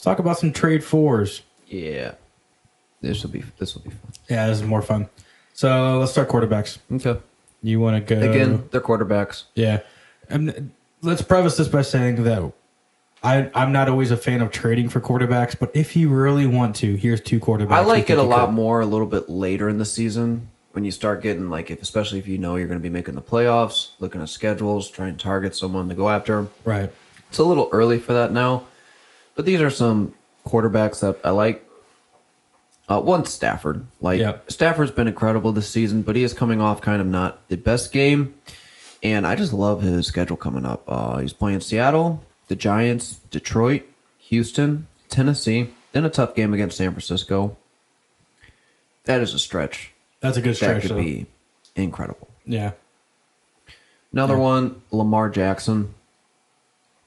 talk about some trade fours. Yeah. This will be fun. Yeah, this is more fun. So let's start quarterbacks. Okay. You want to go Again, they're quarterbacks. Yeah. Let's preface this by saying that I'm not always a fan of trading for quarterbacks, but if you really want to, here's 2 quarterbacks. I like it a lot more a little bit later in the season when you start getting especially if you know you're going to be making the playoffs, looking at schedules, trying to target someone to go after. Right. It's a little early for that now, but these are some quarterbacks that I like. One, Stafford. Stafford's been incredible this season, but he is coming off kind of not the best game, and I just love his schedule coming up. He's playing Seattle, the Giants, Detroit, Houston, Tennessee, then a tough game against San Francisco. That is a stretch. That's a good stretch. That could be incredible. Yeah. Another one, Lamar Jackson.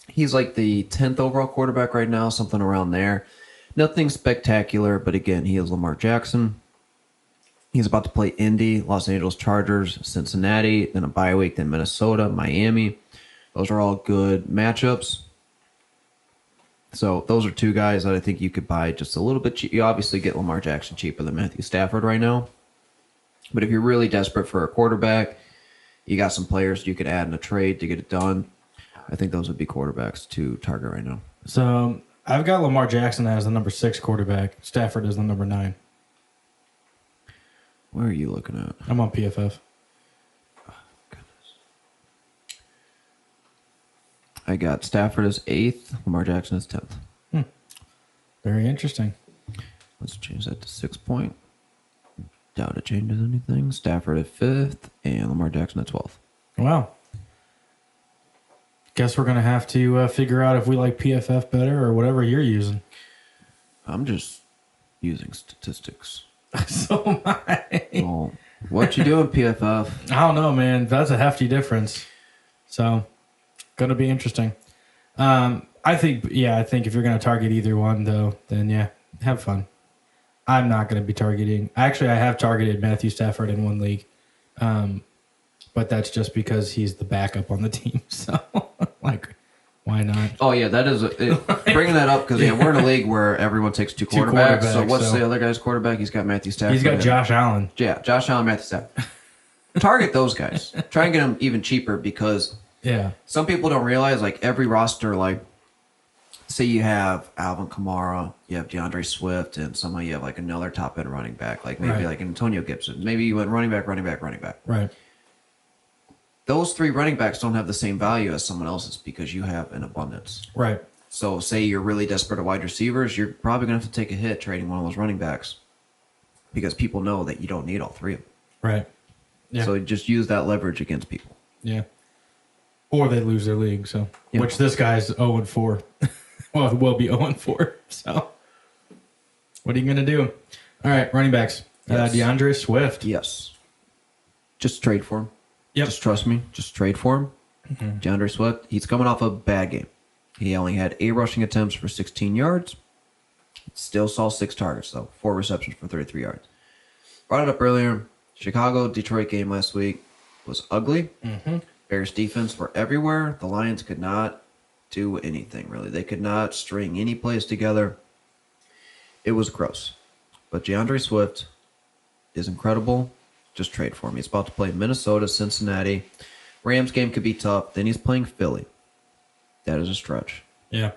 He's like the 10th overall quarterback right now, something around there. Nothing spectacular, but again, he is Lamar Jackson. He's about to play Indy, Los Angeles Chargers, Cincinnati, then a bye week, then Minnesota, Miami. Those are all good matchups. So those are 2 guys that I think you could buy just a little bit cheap. You obviously get Lamar Jackson cheaper than Matthew Stafford right now. But if you're really desperate for a quarterback, you got some players you could add in a trade to get it done. I think those would be quarterbacks to target right now. So I've got Lamar Jackson as the number 6 quarterback. Stafford is the number 9. Where are you looking at? I'm on PFF. Oh, goodness. I got Stafford as 8th, Lamar Jackson as 10th. Very interesting. Let's change that to 6 point. Doubt it changes anything. Stafford at 5th and Lamar Jackson at 12th. Wow. Guess we're going to have to figure out if we like PFF better or whatever you're using. I'm just using statistics. So am I. Well, what you doing, PFF? I don't know, man. That's a hefty difference. So, going to be interesting. I think if you're going to target either one, though, then yeah, have fun. I'm not going to be targeting. Actually, I have targeted Matthew Stafford in one league. But that's just because he's the backup on the team. So, why not? Oh, yeah, that is bringing that up because we're in a league where everyone takes two quarterbacks. So, what's the other guy's quarterback? He's got Matthew Stafford. He's got Josh Allen. Yeah, Josh Allen, Matthew Stafford. Target those guys. Try and get them even cheaper because some people don't realize, every roster, say you have Alvin Kamara, you have DeAndre Swift, and somehow you have, another top-end running back, maybe Antonio Gibson. Maybe you went running back. Right. Those 3 running backs don't have the same value as someone else's because you have an abundance. Right. So say you're really desperate at wide receivers, you're probably going to have to take a hit trading one of those running backs because people know that you don't need all 3 of them. Right. Yeah. So just use that leverage against people. Yeah. Or they lose their league. So, which this guy's 0-4. Well, it will be 0-4. So, what are you going to do? All right, running backs. Yes. DeAndre Swift. Yes. Just trade for him. Yep. Just trust me. Just trade for him. Mm-hmm. DeAndre Swift, he's coming off a bad game. He only had 8 rushing attempts for 16 yards. Still saw 6 targets, though. 4 receptions for 33 yards. Brought it up earlier. Chicago-Detroit game last week was ugly. Mm-hmm. Bears defense were everywhere. The Lions could not do anything, really. They could not string any plays together. It was gross. But DeAndre Swift is incredible. Just trade for him. He's about to play Minnesota, Cincinnati. Rams game could be tough. Then he's playing Philly. That is a stretch. Yeah.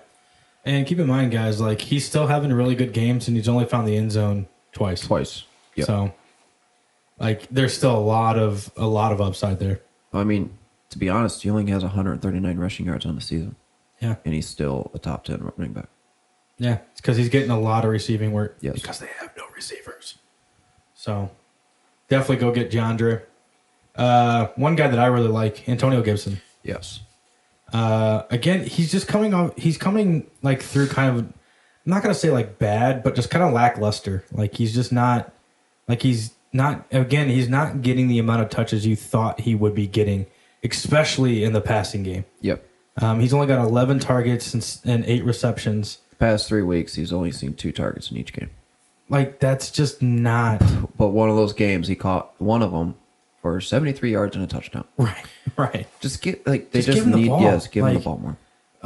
And keep in mind, guys, he's still having really good games, and he's only found the end zone twice. Yep. So, there's still a lot of upside there. I mean, to be honest, he only has 139 rushing yards on the season. Yeah. And he's still a top 10 running back. Yeah. It's because he's getting a lot of receiving work. Yes. Because they have no receivers. So, definitely go get DeAndre. One guy that I really like, Antonio Gibson. Yes. Again, he's just coming through kind of, I'm not going to say bad, but just kind of lackluster. He's just not, he's not getting the amount of touches you thought he would be getting, especially in the passing game. Yep. He's only got 11 targets and 8 receptions. The past 3 weeks, he's only seen 2 targets in each game. That's just not. But one of those games, he caught one of them for 73 yards and a touchdown. Right. Just get, they just give him the need, ball. yes, give him the ball more.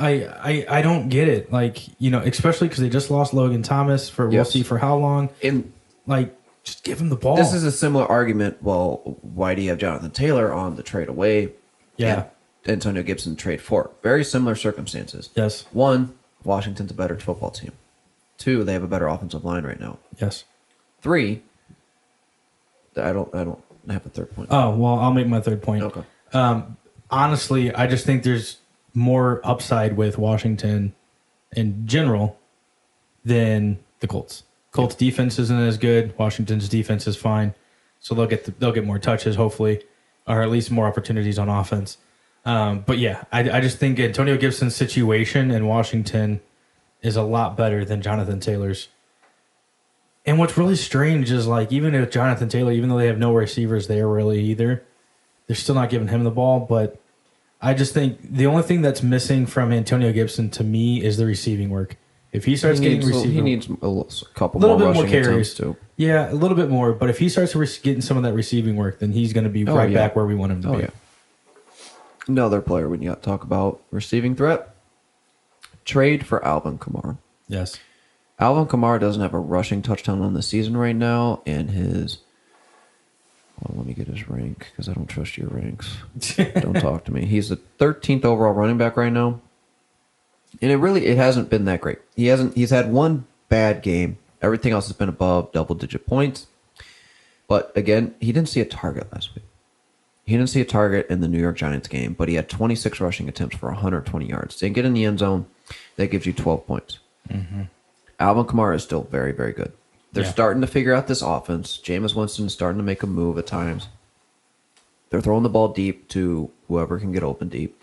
I don't get it. Like, especially because they just lost Logan Thomas for we'll Yes. see for how long. And Like, just give him the ball. this is a similar argument. Well, why do you have Jonathan Taylor on the trade away? Yeah. And Antonio Gibson trade for? Very similar circumstances. Yes. One, Washington's a better football team. Two, they have a better offensive line right now. Yes. Three, I don't have a third point. Oh, well, I'll make my third point. Okay. Honestly, I just think there's more upside with Washington in general than the Colts. Colts defense isn't as good. Washington's defense is fine, so they'll get more touches hopefully, or at least more opportunities on offense. But yeah, I just think Antonio Gibson's situation in Washington is a lot better than Jonathan Taylor's. And what's really strange is like even if Jonathan Taylor, even though they have no receivers there really either, they're still not giving him the ball. But I just think the only thing that's missing from Antonio Gibson to me is the receiving work. If he starts getting receiving, he needs a couple little more bit more rushing carries. attempts too. Yeah, a little bit more. But if he starts getting some of that receiving work, then he's going to be right yeah. back where we want him to Oh be. yeah. Another player when you got to talk about receiving threat. Trade for Alvin Kamara. Yes. Alvin Kamara doesn't have a rushing touchdown on the season right now, and his. Well, let me get his rank because I don't trust your ranks. Don't talk to me. He's the 13th overall running back right now, and it hasn't been that great. He's had one bad game. Everything else has been above double-digit points. But again, he didn't see a target last week. He didn't see a target in the New York Giants game, but he had 26 rushing attempts for 120 yards. Didn't get in the end zone. That gives you 12 points. Mm-hmm. Alvin Kamara is still very, very good. They're starting to figure out this offense. Jameis Winston is starting to make a move at times. They're throwing the ball deep to whoever can get open deep.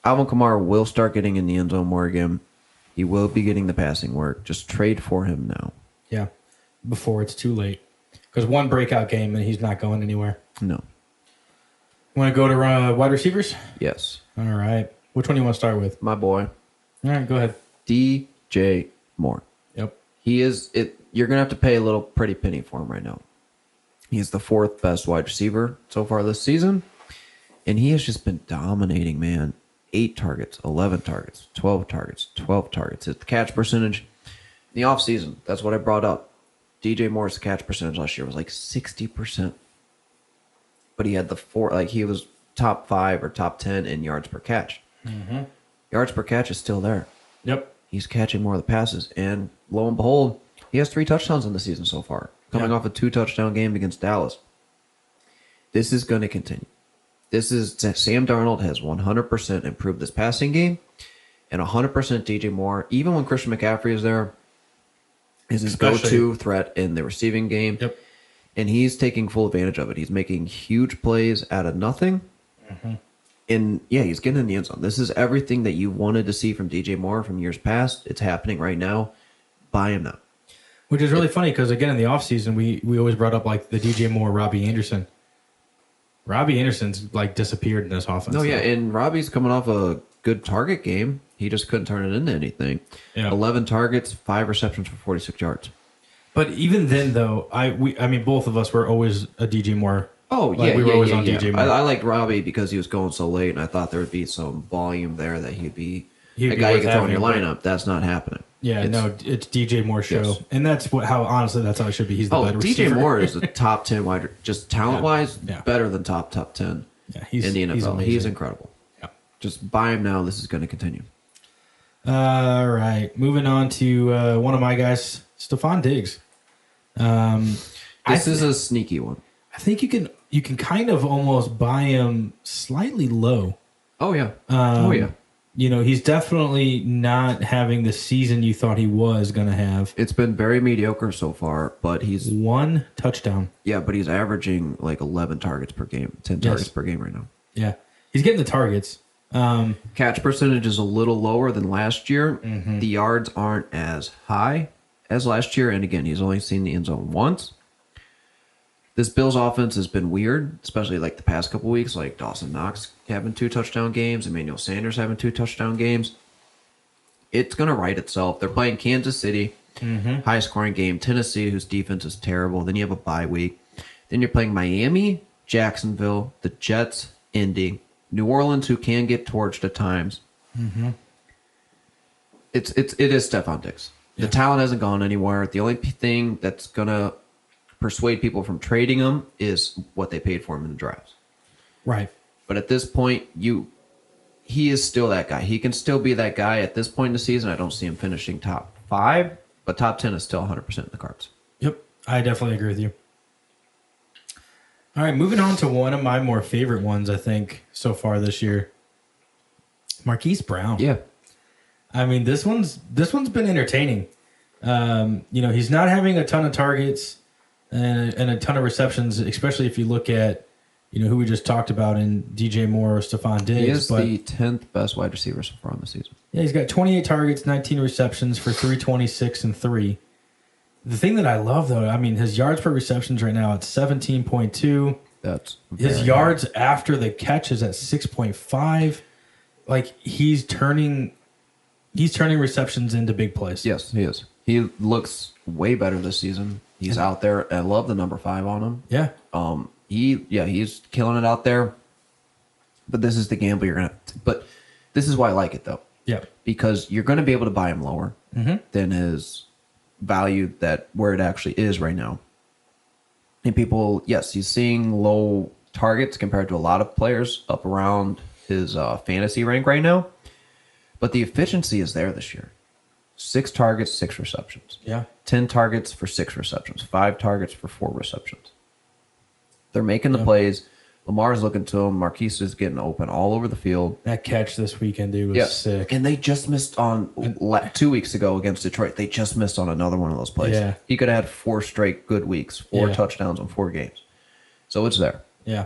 Alvin Kamara will start getting in the end zone more again. He will be getting the passing work. Just trade for him now. Yeah. Before it's too late. Because one breakout game and he's not going anywhere. No. Want to go to wide receivers? Yes. All right. Which one do you want to start with? My boy, All right, go ahead. DJ Moore. Yep. He is it. You're gonna have to pay a little pretty penny for him right now. He's the fourth best wide receiver so far this season, and he has just been dominating, man. 8 targets, 11 targets, 12 targets, 12 targets. His catch percentage in the offseason, that's what I brought up. DJ Moore's catch percentage last year was like 60%. But he had he was top 5 or top 10 in yards per catch. Mm-hmm. Yards per catch is still there. Yep. He's catching more of the passes. And lo and behold, he has 3 touchdowns in the season so far, coming off a 2-touchdown game against Dallas. This is going to continue. Sam Darnold has 100% improved this passing game, and 100% DJ Moore, even when Christian McCaffrey is there, is his go-to threat in the receiving game. Yep. And he's taking full advantage of it. He's making huge plays out of nothing. Mm-hmm. And yeah, he's getting in the end zone. This is everything that you wanted to see from DJ Moore from years past. It's happening right now. Buy him now. Which is really funny because, again, in the offseason, we always brought up like the DJ Moore, Robbie Anderson. Robbie Anderson's like disappeared in this offense. Oh, yeah. And Robbie's coming off a good target game. He just couldn't turn it into anything. Yeah. 11 targets, 5 receptions for 46 yards. But even then, though, I mean, both of us were always a DJ Moore. Oh, Like, yeah. we were always on DJ Moore. I liked Robbie because he was going so late, and I thought there would be some volume there that he'd be He'd a be guy you worth could throw in your having, lineup. That's not happening. Yeah, it's DJ Moore show. Yes. And that's honestly, that's how it should be. He's the better DJ receiver. Moore is a top 10 wide, just talent-wise, Yeah. better than top 10 Yeah, in the NFL. amazing. He's incredible. Yeah. Just buy him now. This is going to continue. All right. Moving on to one of my guys, Stephon Diggs. This is a sneaky one. I think you can kind of almost buy him slightly low. Oh, yeah. He's definitely not having the season you thought he was going to have. It's been very mediocre so far, but he's 1 touchdown. but he's averaging like 11 targets per game, 10 targets per game right now. Yeah. He's getting the targets. Catch percentage is a little lower than last year. Mm-hmm. The yards aren't as high as last year, and again, he's only seen the end zone once. This Bills offense has been weird, especially like the past couple weeks, like Dawson Knox having 2 touchdown games, Emmanuel Sanders having 2 touchdown games. It's going to right itself. They're playing Kansas City, high-scoring game, Tennessee, whose defense is terrible. Then you have a bye week. Then you're playing Miami, Jacksonville, the Jets, Indy, New Orleans, who can get torched at times. it is Stephon Diggs. The talent hasn't gone anywhere. The only thing that's gonna persuade people from trading him is what they paid for him in the drafts. Right. But at this point, he is still that guy. He can still be that guy at this point in the season. I don't see him finishing top 5, but top 10 is still 100% in the cards. Yep. I definitely agree with you. All right, moving on to one of my more favorite ones, I think, so far this year. Marquise Brown. Yeah. I mean, this one's been entertaining. He's not having a ton of targets and a ton of receptions, especially if you look at, who we just talked about in DJ Moore or Stephon Diggs. He is the 10th best wide receiver so far on the season. Yeah, he's got 28 targets, 19 receptions for 326 and 3. The thing that I love, though, I mean, his yards per receptions right now at 17.2. That's his yards after the catch is at 6.5. Like, he's turning receptions into big plays. Yes, he is. He looks way better this season. He's out there. I love the number 5 on him. Yeah. He's killing it out there. But this is the gamble you're gonna. But this is why I like it though. Yeah. Because you're gonna be able to buy him lower than his value that where it actually is right now. And people, yes, he's seeing low targets compared to a lot of players up around his fantasy rank right now. But the efficiency is there this year. 6 targets, 6 receptions. Yeah. 10 targets for 6 receptions. 5 targets for 4 receptions. They're making the plays. Lamar's looking to him. Marquise is getting open all over the field. That catch this weekend, dude, was sick. And they just missed on 2 weeks ago against Detroit. They just missed on another one of those plays. Yeah. He could have had 4 straight good weeks, 4 touchdowns in 4 games. So it's there. Yeah.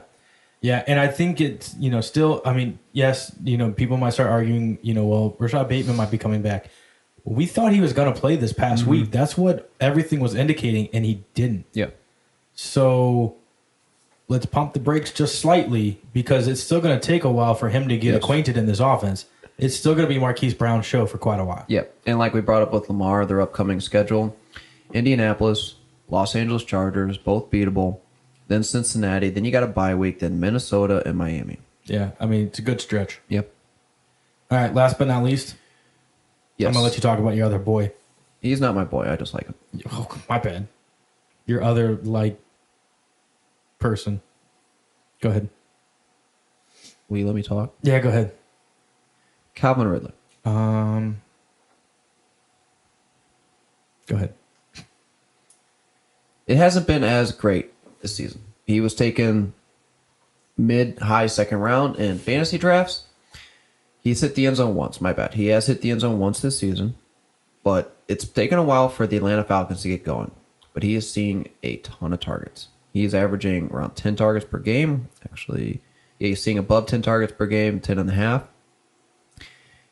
Yeah, and I think it's, still, I mean, yes, people might start arguing, well, Rashad Bateman might be coming back. We thought he was going to play this past week. That's what everything was indicating, and he didn't. Yeah. So let's pump the brakes just slightly because it's still going to take a while for him to get acquainted in this offense. It's still going to be Marquise Brown's show for quite a while. Yeah, and like we brought up with Lamar, their upcoming schedule, Indianapolis, Los Angeles Chargers, both beatable, then Cincinnati, then you got a bye week, then Minnesota and Miami. Yeah, I mean, it's a good stretch. Yep. All right, last but not least, Yes. I'm going to let you talk about your other boy. He's not my boy. I just like him. Oh, my bad. Your other, person. Go ahead. Will you let me talk? Yeah, go ahead. Calvin Ridley. Go ahead. It hasn't been as great this season. He was taken mid-high second round in fantasy drafts. He's hit the end zone once. My bad. He has hit the end zone once this season, but it's taken a while for the Atlanta Falcons to get going. But he is seeing a ton of targets. He is averaging around 10 targets per game. Actually, he's seeing above 10 targets per game, 10 and a half.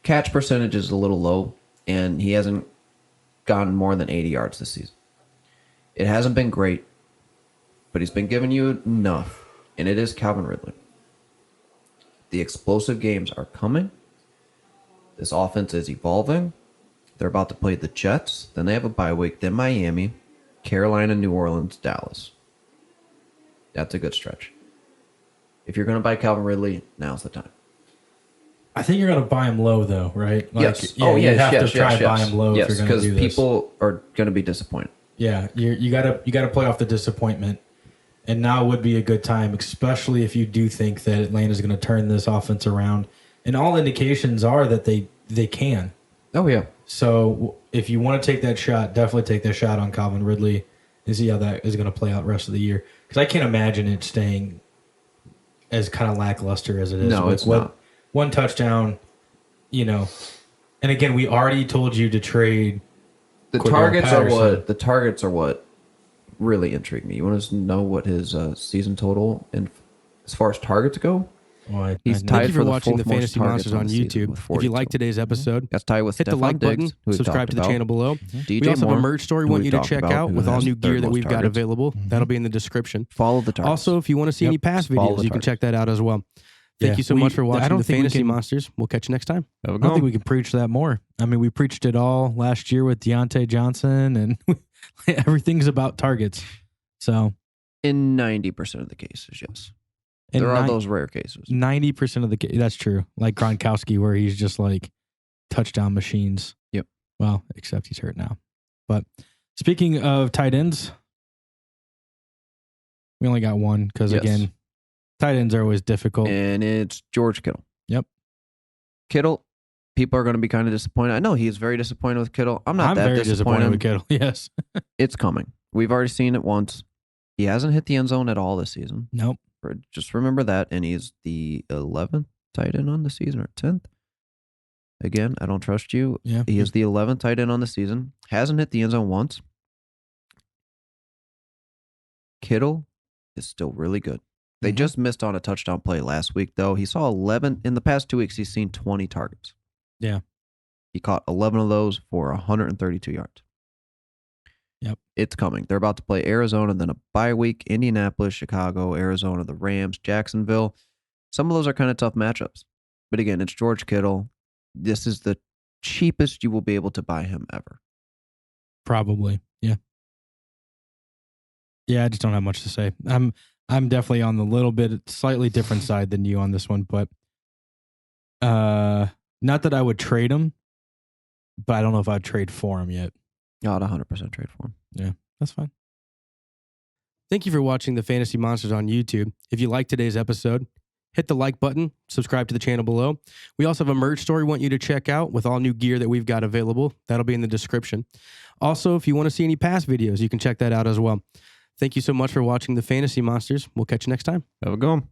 Catch percentage is a little low, and he hasn't gotten more than 80 yards this season. It hasn't been great, but he's been giving you enough, and it is Calvin Ridley. The explosive games are coming. This offense is evolving. They're about to play the Jets. Then they have a bye week. Then Miami, Carolina, New Orleans, Dallas. That's a good stretch. If you're going to buy Calvin Ridley, now's the time. I think you're going to buy him low, though, right? Yes. Yeah, you have to try and buy him low if you're going to do this. Because people are going to be disappointed. Yeah, you gotta play off the disappointment, and now would be a good time, especially if you do think that Atlanta's going to turn this offense around. And all indications are that they can. Oh yeah. So if you want to take that shot, definitely take that shot on Calvin Ridley and see how that is going to play out the rest of the year. Because I can't imagine it staying as kind of lackluster as it is. No, it's not. One touchdown, And again, we already told you to trade. The targets are what really intrigue me. You want to know what his season total and as far as targets go? Well, He's Thank tied you for for the watching the fourth most Fantasy targets Monsters on the season YouTube. with If 40 you liked total. today's episode, That's tied with hit the Stephon like button, Diggs, who we subscribe talked to the about. channel below. DJ We also have Moore, a merch store we who want we you to talked check about, out who with all has new gear third that most we've got targets. available. That'll be in the description. Follow the targets. Also, if you want to see any past Follow videos, the you can targets. check that out as well. Thank you so much for I watching don't the think we Fantasy can- Monsters. We'll catch you next time. I don't think we can preach that more. I mean, we preached it all last year with Deontay Johnson, and everything's about targets. So, In 90% of the cases, yes. and There are those rare cases. 90% of the that's true. Like Gronkowski, where he's just like touchdown machines. Yep. Well, except he's hurt now. But speaking of tight ends, we only got one because, Yes. again, tight ends are always difficult. And it's George Kittle. Yep. Kittle, people are going to be kind of disappointed. I know he's very disappointed with Kittle. I'm not that very disappointed with Kittle. Yes. It's coming. We've already seen it once. He hasn't hit the end zone at all this season. Nope. Just remember that. And he's the 11th tight end on the season, or 10th. Again, I don't trust you. Yeah. He is the 11th tight end on the season. Hasn't hit the end zone once. Kittle is still really good. They Mhm. just missed on a touchdown play last week, though. He saw 11. In the past 2 weeks, he's seen 20 targets. Yeah. He caught 11 of those for 132 yards. Yep. It's coming. They're about to play Arizona, then a bye week, Indianapolis, Chicago, Arizona, the Rams, Jacksonville. Some of those are kind of tough matchups. But again, it's George Kittle. This is the cheapest you will be able to buy him ever. Probably. Yeah. Yeah, I just don't have much to say. I'm definitely on the little bit slightly different side than you on this one, but not that I would trade him, but I don't know if I'd trade for him yet. I'd 100% trade for him. Yeah, that's fine. Thank you for watching the Fantasy Monsters on YouTube. If you liked today's episode, hit the like button, subscribe to the channel below. We also have a merch store we want you to check out with all new gear that we've got available. That'll be in the description. Also, if you want to see any past videos, you can check that out as well. Thank you so much for watching the Fantasy Monsters. We'll catch you next time. Have a good one.